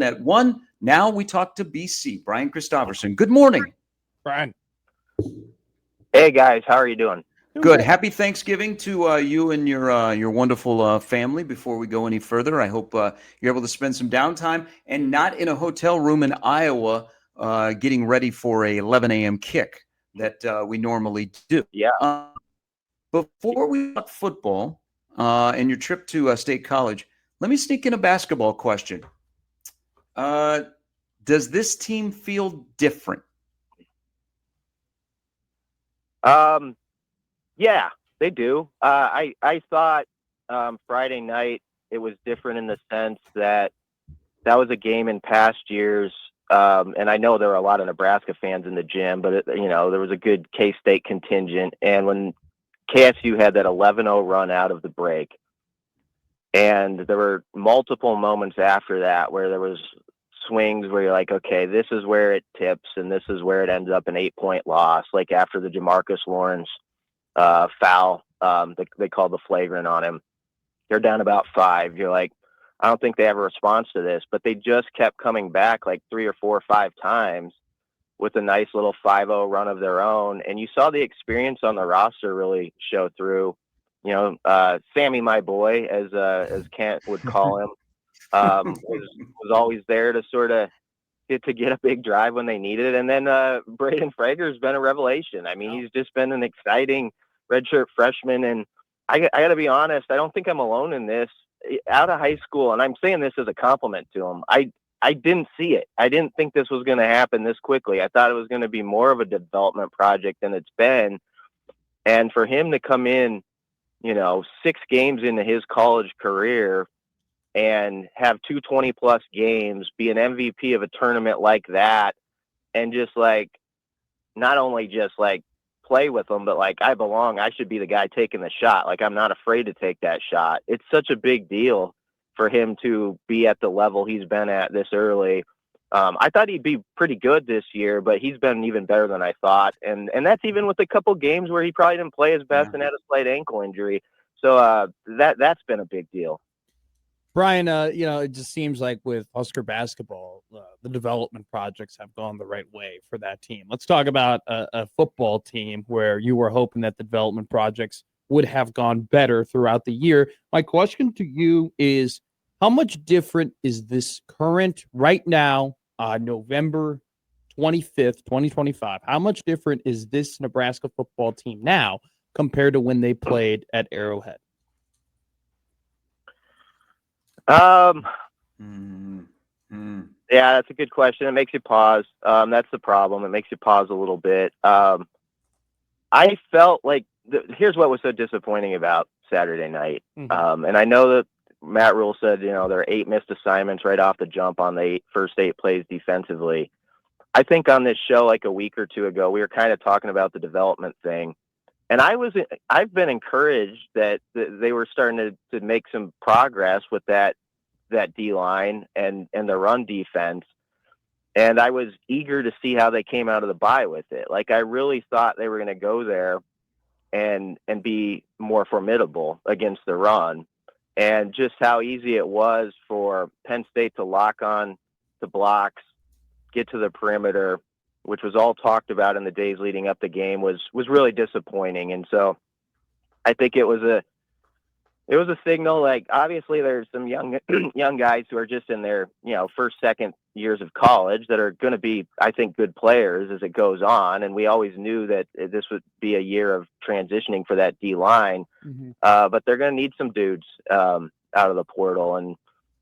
at 1. Now we talk to BC, Brian Christopherson. Good morning. Brian. Hey, guys. How are you doing? Good. Happy Thanksgiving to you and your wonderful family. Before we go any further, I hope you're able to spend some downtime and not in a hotel room in Iowa getting ready for a 11 a.m. kick that we normally do. Yeah. Before we talk football and your trip to State College, let me sneak in a basketball question. Does this team feel different? Yeah, they do. I thought Friday night it was different in the sense that was a game in past years. And I know there were a lot of Nebraska fans in the gym, but there was a good K-State contingent. And when KSU had that 11-0 run out of the break, and there were multiple moments after that where there was swings where you're like, okay, this is where it tips and this is where it ends up an 8-point loss. Like after the Jamarcus Lawrence foul, they called the flagrant on him. They're down about 5. You're like, I don't think they have a response to this, but they just kept coming back like 3 or 4 or 5 times with a nice little 5-0 run of their own. And you saw the experience on the roster really show through. Sammy, my boy, as Kent would call him, was always there to sort of get a big drive when they needed it. And then Braden Frager's been a revelation. I mean, he's just been an exciting redshirt freshman. And I got to be honest, I don't think I'm alone in this. Out of high school, and I'm saying this as a compliment to him, I didn't see it. I didn't think this was going to happen this quickly. I thought it was going to be more of a development project than it's been. And for him to come in, 6 games into his college career and have 2 20-plus games, be an MVP of a tournament like that, and just like not only just like play with them, but like I belong, I should be the guy taking the shot. Like I'm not afraid to take that shot. It's such a big deal for him to be at the level he's been at this early. I thought he'd be pretty good this year, but he's been even better than I thought. And that's even with a couple games where he probably didn't play his best and had a slight ankle injury. So that's been a big deal. Brian, it just seems like with Husker basketball, the development projects have gone the right way for that team. Let's talk about a football team where you were hoping that the development projects would have gone better throughout the year. My question to you is, how much different is this current, right now, November 25th, 2025? How much different is this Nebraska football team now compared to when they played at Arrowhead? Yeah, that's a good question. It makes you pause. That's the problem. It makes you pause a little bit. I felt like here's what was so disappointing about Saturday night. Mm-hmm. And I know that Matt Rule said, there are 8 missed assignments right off the jump on the first 8 plays defensively. I think on this show, like a week or 2 ago, we were kind of talking about the development thing. And I've been encouraged that they were starting to make some progress with that D-line and the run defense. And I was eager to see how they came out of the bye with it. Like, I really thought they were going to go there and be more formidable against the run. And just how easy it was for Penn State to lock on the blocks, get to the perimeter, which was all talked about in the days leading up the game, was really disappointing. And so I think it was a signal. Like, obviously there's some young guys who are just in their, first, second years of college that are going to be, I think, good players as it goes on. And we always knew that this would be a year of transitioning for that D line. Mm-hmm. But they're going to need some dudes out of the portal. And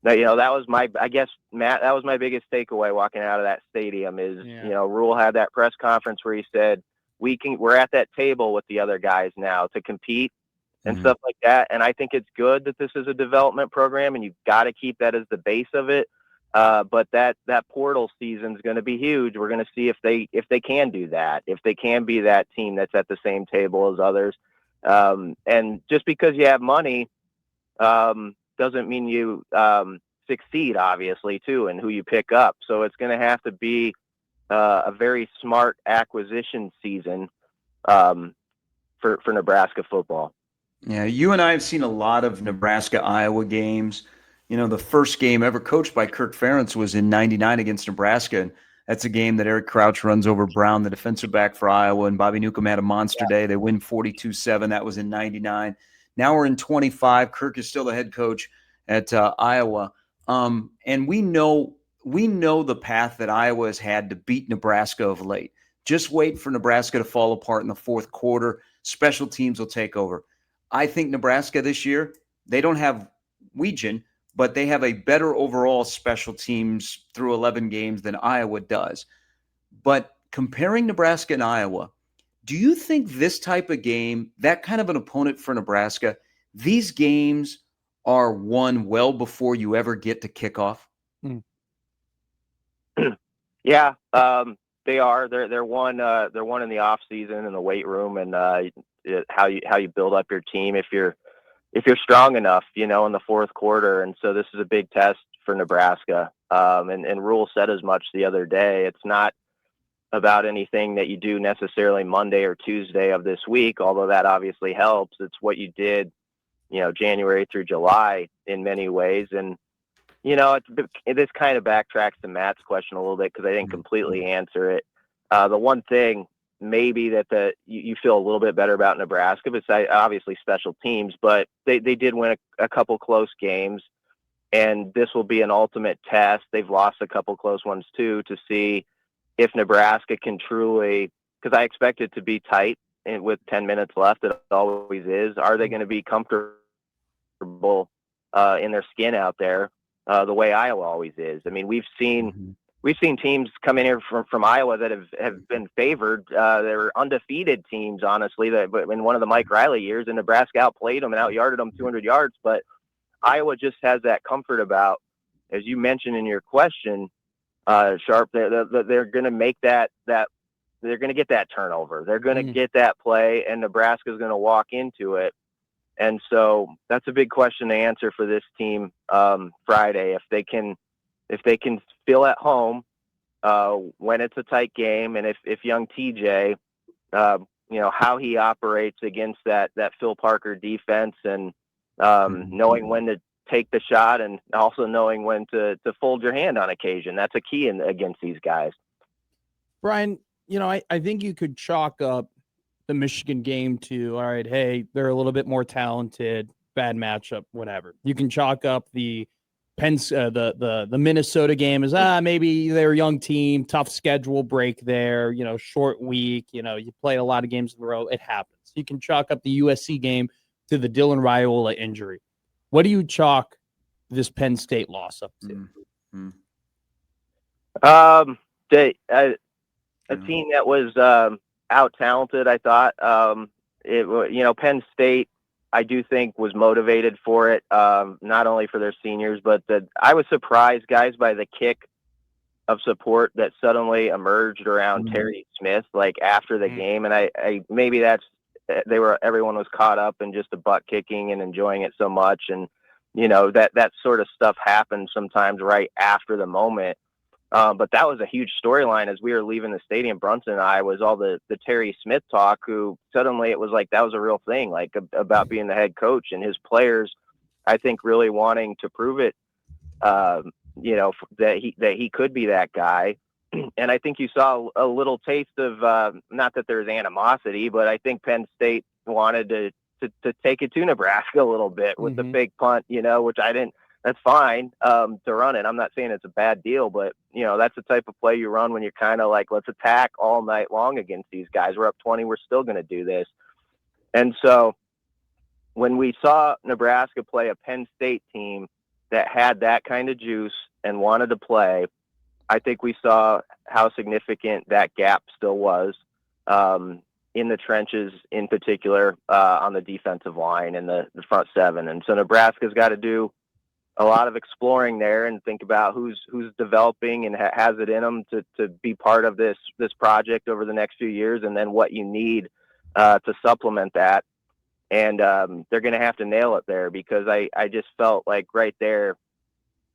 that was I guess, Matt, that was my biggest takeaway walking out of that stadium is, Rule had that press conference where he said, we're at that table with the other guys now to compete and stuff like that. And I think it's good that this is a development program and you've got to keep that as the base of it. But that portal season is going to be huge. We're going to see if they can do that, if they can be that team that's at the same table as others. And just because you have money doesn't mean you succeed, obviously, too, and who you pick up. So it's going to have to be a very smart acquisition season for Nebraska football. Yeah, you and I have seen a lot of Nebraska-Iowa games. The first game ever coached by Kirk Ferentz was in '99 against Nebraska. And that's a game that Eric Crouch runs over Brown, the defensive back for Iowa, and Bobby Newcomb had a monster day. They win 42-7. That was in '99. Now we're in 25. Kirk is still the head coach at Iowa. And we know the path that Iowa has had to beat Nebraska of late. Just wait for Nebraska to fall apart in the fourth quarter. Special teams will take over. I think Nebraska this year, they don't have Weejan, but they have a better overall special teams through 11 games than Iowa does. But comparing Nebraska and Iowa, do you think this type of game, that kind of an opponent for Nebraska, these games are won well before you ever get to kickoff? Yeah, they are. They're one in the off season in the weight room, and how you build up your team if you're strong enough, in the fourth quarter. And so this is a big test for Nebraska. And Rule said as much the other day. It's not about anything that you do necessarily Monday or Tuesday of this week, although that obviously helps. It's what you did, January through July in many ways. And, this kind of backtracks to Matt's question a little bit because I didn't completely answer it. The one thing maybe that you feel a little bit better about Nebraska, besides obviously special teams, but they did win a couple close games, and this will be an ultimate test. They've lost a couple close ones too, to see if Nebraska can truly, because I expect it to be tight and with 10 minutes left, it always is. Are they going to be comfortable in their skin out there the way Iowa always is? I mean, we've seen teams come in here from Iowa that have been favored. They're undefeated teams, honestly, that in one of the Mike Riley years, and Nebraska outplayed them and out-yarded them 200 yards. But Iowa just has that comfort about, as you mentioned in your question, Sharp, they're going to make that they're going to get that turnover. They're going to get that play, and Nebraska's going to walk into it. And so that's a big question to answer for this team Friday. If they can feel at home when it's a tight game, and if young TJ, how he operates against that Phil Parker defense, and knowing when to take the shot and also knowing when to fold your hand on occasion. That's a key against these guys. Brian, I think you could chalk up the Michigan game to, all right, hey, they're a little bit more talented, bad matchup, whatever. You can chalk up the the Minnesota game as maybe they're a young team, tough schedule break there, short week, you play a lot of games in a row. It happens. You can chalk up the USC game to the Dylan Raiola injury. What do you chalk this Penn State loss up to? A team that was out talented, I thought. Penn State, I do think, was motivated for it, not only for their seniors, but I was surprised, guys, by the kick of support that suddenly emerged around Terry Smith, like after the game. And I maybe everyone was caught up in just the butt kicking and enjoying it so much. And, that sort of stuff happens sometimes right after the moment. But that was a huge storyline as we were leaving the stadium. Brunson and I was all the Terry Smith talk, who suddenly it was like that was a real thing, like about being the head coach, and his players, I think, really wanting to prove it, that he could be that guy. And I think you saw a little taste of not that there's animosity, but I think Penn State wanted to take it to Nebraska a little bit with the fake punt, which I didn't. That's fine to run it. I'm not saying it's a bad deal, but, that's the type of play you run when you're kind of like, let's attack all night long against these guys. We're up 20. We're still going to do this. And so when we saw Nebraska play a Penn State team that had that kind of juice and wanted to play, I think we saw how significant that gap still was in the trenches, in particular on the defensive line and the front seven. And so Nebraska's got to do a lot of exploring there and think about who's developing and has it in them to be part of this project over the next few years, and then what you need to supplement that. And they're going to have to nail it there, because I just felt like right there,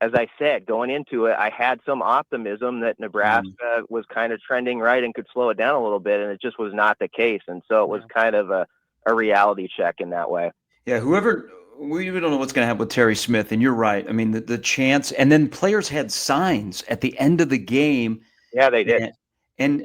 as I said, going into it, I had some optimism that Nebraska was kind of trending right and could slow it down a little bit, and it just was not the case. And so it was kind of a reality check in that way. Yeah, whoever we don't know what's going to happen with Terry Smith, and you're right. I mean, the chance, and then players had signs at the end of the game. Yeah, they did. And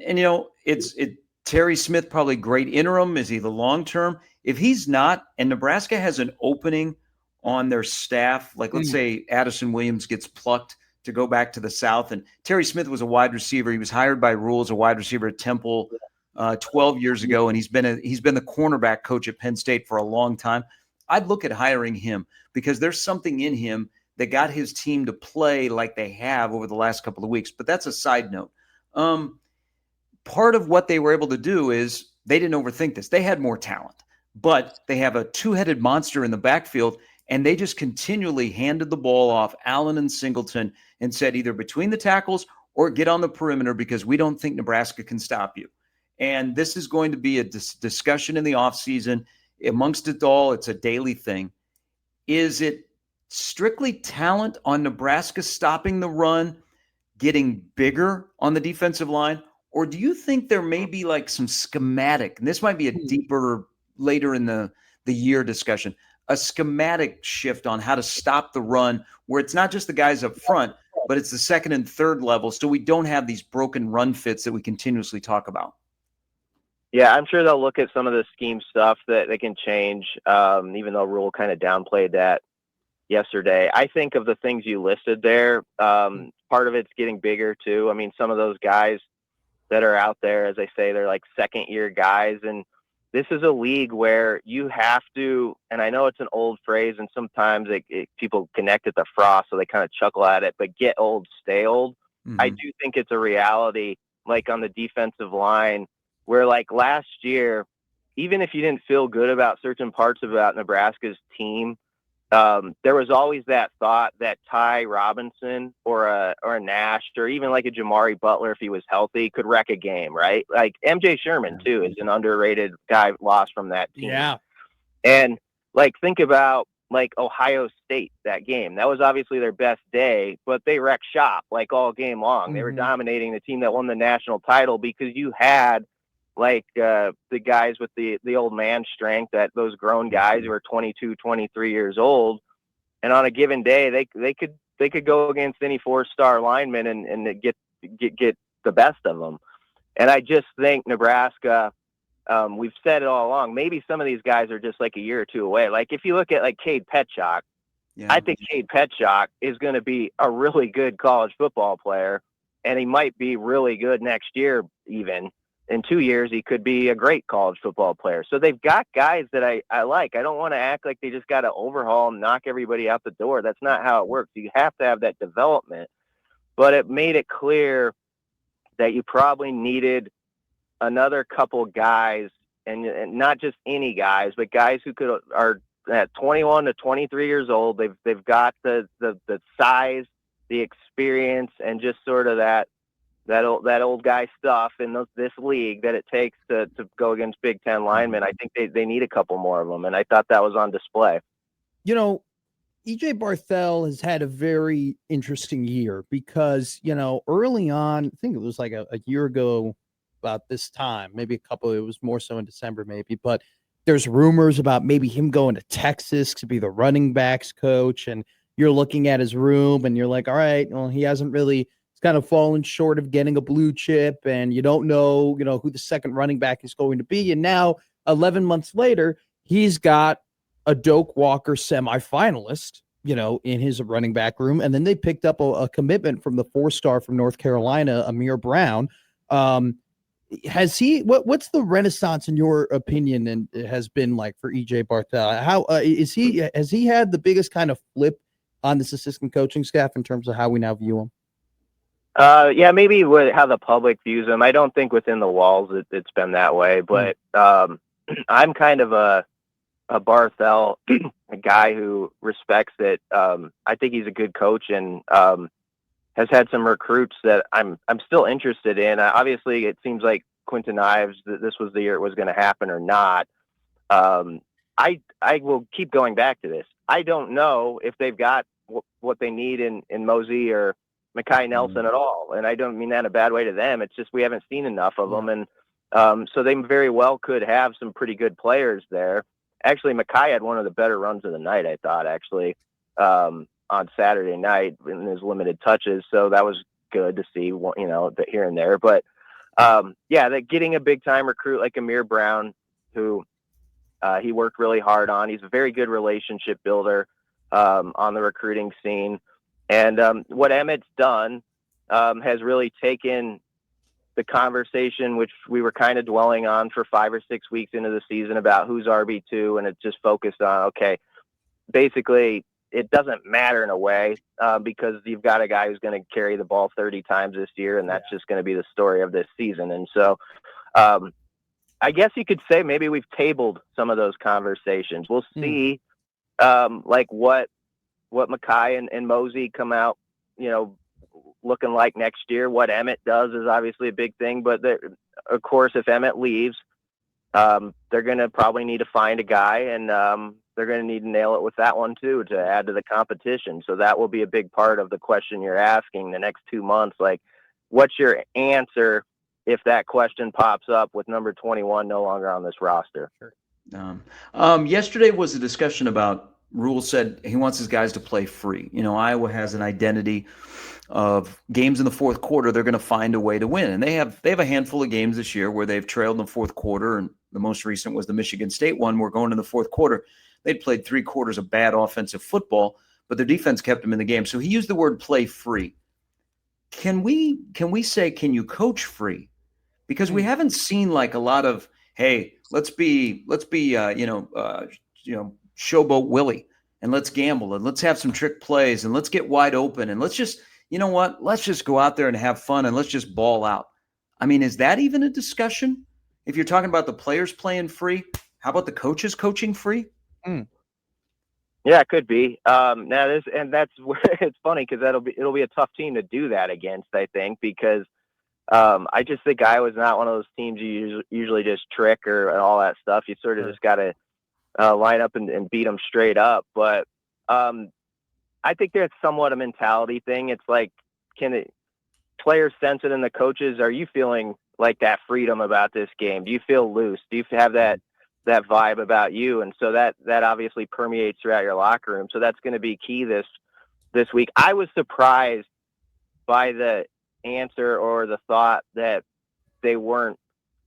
Terry Smith probably great interim. Is he the long term? If he's not, and Nebraska has an opening on their staff, like let's say Addison Williams gets plucked to go back to the South, and Terry Smith was a wide receiver. He was hired by Rule as a wide receiver at Temple 12 years ago, and he's been the cornerback coach at Penn State for a long time. I'd look at hiring him because there's something in him that got his team to play like they have over the last couple of weeks. But that's a side note. Part of what they were able to do is they didn't overthink this. They had more talent, but they have a two-headed monster in the backfield, and they just continually handed the ball off Allen and Singleton and said either between the tackles or get on the perimeter because we don't think Nebraska can stop you. And this is going to be a discussion in the offseason. Amongst it all, it's a daily thing. Is it strictly talent on Nebraska stopping the run, getting bigger on the defensive line? Or do you think there may be like some schematic, and this might be a deeper later in the year discussion, a schematic shift on how to stop the run where it's not just the guys up front, but it's the second and third level so we don't have these broken run fits that we continuously talk about? Yeah, I'm sure they'll look at some of the scheme stuff that they can change, even though Rule kind of downplayed that yesterday. I think of the things you listed there, part of it's getting bigger too. I mean, some of those guys that are out there, as I say, they're like second-year guys, and this is a league where you have to, and I know it's an old phrase, and sometimes people connect it to Frost, so they kind of chuckle at it, but get old, stay old. Mm-hmm. I do think it's a reality, like on the defensive line, where like last year, even if you didn't feel good about certain parts about Nebraska's team, there was always that thought that Ty Robinson or a Nash or even like a Jamari Butler, if he was healthy, could wreck a game, right? Like MJ Sherman too is an underrated guy lost from that team. Yeah. And like, think about like Ohio State, that game. That was obviously their best day, but they wrecked shop like all game long. Mm-hmm. They were dominating the team that won the national title because you had like the guys with the old man strength, that those grown guys who are 22, 23 years old. And on a given day, they could go against any 4-star lineman and get the best of them. And I just think Nebraska, we've said it all along, maybe some of these guys are just like a year or two away. Like if you look at like Cade Petchock, I think Cade Petchock is going to be a really good college football player, and he might be really good next year even. In 2 years, he could be a great college football player. So they've got guys that I like. I don't want to act like they just got to overhaul and knock everybody out the door. That's not how it works. You have to have that development. But it made it clear that you probably needed another couple guys, and not just any guys, but guys who are at 21 to 23 years old. They've got the size, the experience, and just sort of that old guy stuff in this league that it takes to go against Big Ten linemen. I think they need a couple more of them, and I thought that was on display. You know, E.J. Barthel has had a very interesting year because, early on, I think it was like a year ago about this time, maybe it was more so in December maybe, but there's rumors about maybe him going to Texas to be the running backs coach, and you're looking at his room and you're like, all right, well, he hasn't really – it's kind of fallen short of getting a blue chip, and you don't know, who the second running back is going to be. And now 11 months later, he's got a Doak Walker semifinalist, in his running back room. And then they picked up a commitment from the 4-star from North Carolina, Amir Brown. Has he, what's the renaissance in your opinion and it has been like for EJ Barthel? How has he had the biggest kind of flip on this assistant coaching staff in terms of how we now view him? Yeah, maybe how the public views him. I don't think within the walls it's been that way, but I'm kind of a Barthel a guy who respects it. I think he's a good coach and has had some recruits that I'm still interested in. Obviously, it seems like Quentin Ives, this was the year it was going to happen or not. I will keep going back to this. I don't know if they've got what they need in Mosey or Mekhi Nelson at all. And I don't mean that in a bad way to them. It's just we haven't seen enough of them. And so they very well could have some pretty good players there. actually Mekhi had one of the better runs of the night, I thought, actually, on Saturday night in his limited touches. So that was good to see, here and there. But that getting a big time recruit like Amir Brown, who he worked really hard on. He's a very good relationship builder on the recruiting scene. And what Emmett's done has really taken the conversation, which we were kind of dwelling on for 5 or 6 weeks into the season about who's RB2, and it's just focused on, okay, basically it doesn't matter in a way because you've got a guy who's going to carry the ball 30 times this year, and that's just going to be the story of this season. And so I guess you could say maybe we've tabled some of those conversations. We'll see like what Mekhi and Mosey come out, looking like next year. What Emmett does is obviously a big thing, but of course, if Emmett leaves, they're going to probably need to find a guy, and they're going to need to nail it with that one too to add to the competition. So that will be a big part of the question you're asking the next 2 months. Like, what's your answer if that question pops up with number 21 no longer on this roster? Sure. Yesterday was a discussion about Rule said he wants his guys to play free. Iowa has an identity of games in the fourth quarter. They're going to find a way to win. And they have a handful of games this year where they've trailed in the fourth quarter. And the most recent was the Michigan State one. We're going in the fourth quarter. They'd played 3 quarters of bad offensive football, but their defense kept them in the game. So he used the word play free. Can we say, can you coach free? Because we haven't seen like a lot of, hey, let's be showboat Willie, and let's gamble, and let's have some trick plays, and let's get wide open, and let's just, let's just go out there and have fun, and let's just ball out. I mean, is that even a discussion? If you're talking about the players playing free, how about the coaches coaching free? Yeah, it could be. That's where it's funny because it'll be a tough team to do that against, I think, because I just think Iowa's not one of those teams you usually just trick or all that stuff. You sort of just got to line up and beat them straight up. But I think there's somewhat a mentality thing. It's like, can the players sense it, and the coaches, are you feeling like that freedom about this game? Do you feel loose? Do you have that vibe about you? And so that obviously permeates throughout your locker room. So that's going to be key this week. I was surprised by the answer or the thought that they weren't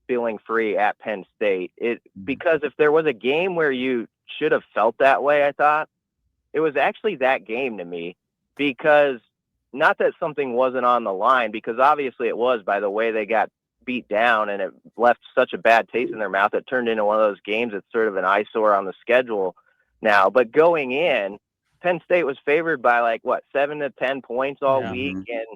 feeling free at Penn State. Because if there was a game where you should have felt that way, I thought it was actually that game to me, because not that something wasn't on the line, because obviously it was, by the way they got beat down, and it left such a bad taste in their mouth. It turned into one of those games that's sort of an eyesore on the schedule now. But going in, Penn State was favored by 7 to 10 points all week, and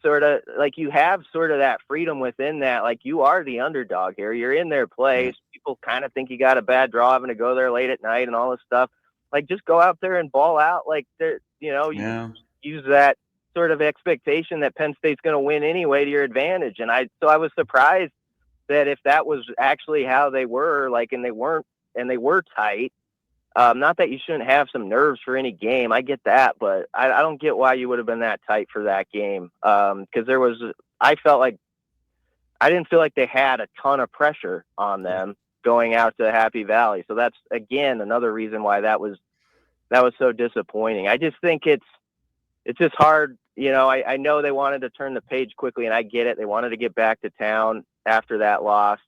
sort of like you have sort of that freedom within that. Like, you are the underdog here. You're in their place. People kind of think you got a bad draw having to go there late at night and all this stuff. Like, just go out there and ball out. Like, you use that sort of expectation that Penn State's going to win anyway to your advantage. And I was surprised that if that was actually how they were, and they were tight. Not that you shouldn't have some nerves for any game. I get that, but I don't get why you would have been that tight for that game. Because I didn't feel like they had a ton of pressure on them going out to Happy Valley. So that's, again, another reason why that was so disappointing. I just think it's just hard. I know they wanted to turn the page quickly, and I get it. They wanted to get back to town after that loss.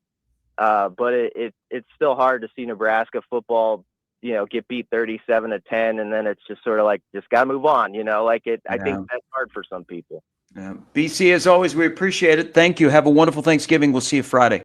But it's still hard to see Nebraska football, get beat 37 to 10, and then it's just sort of like, just got to move on, I think that's hard for some people. BC, as always, we appreciate it. Thank you. Have a wonderful Thanksgiving. We'll see you Friday.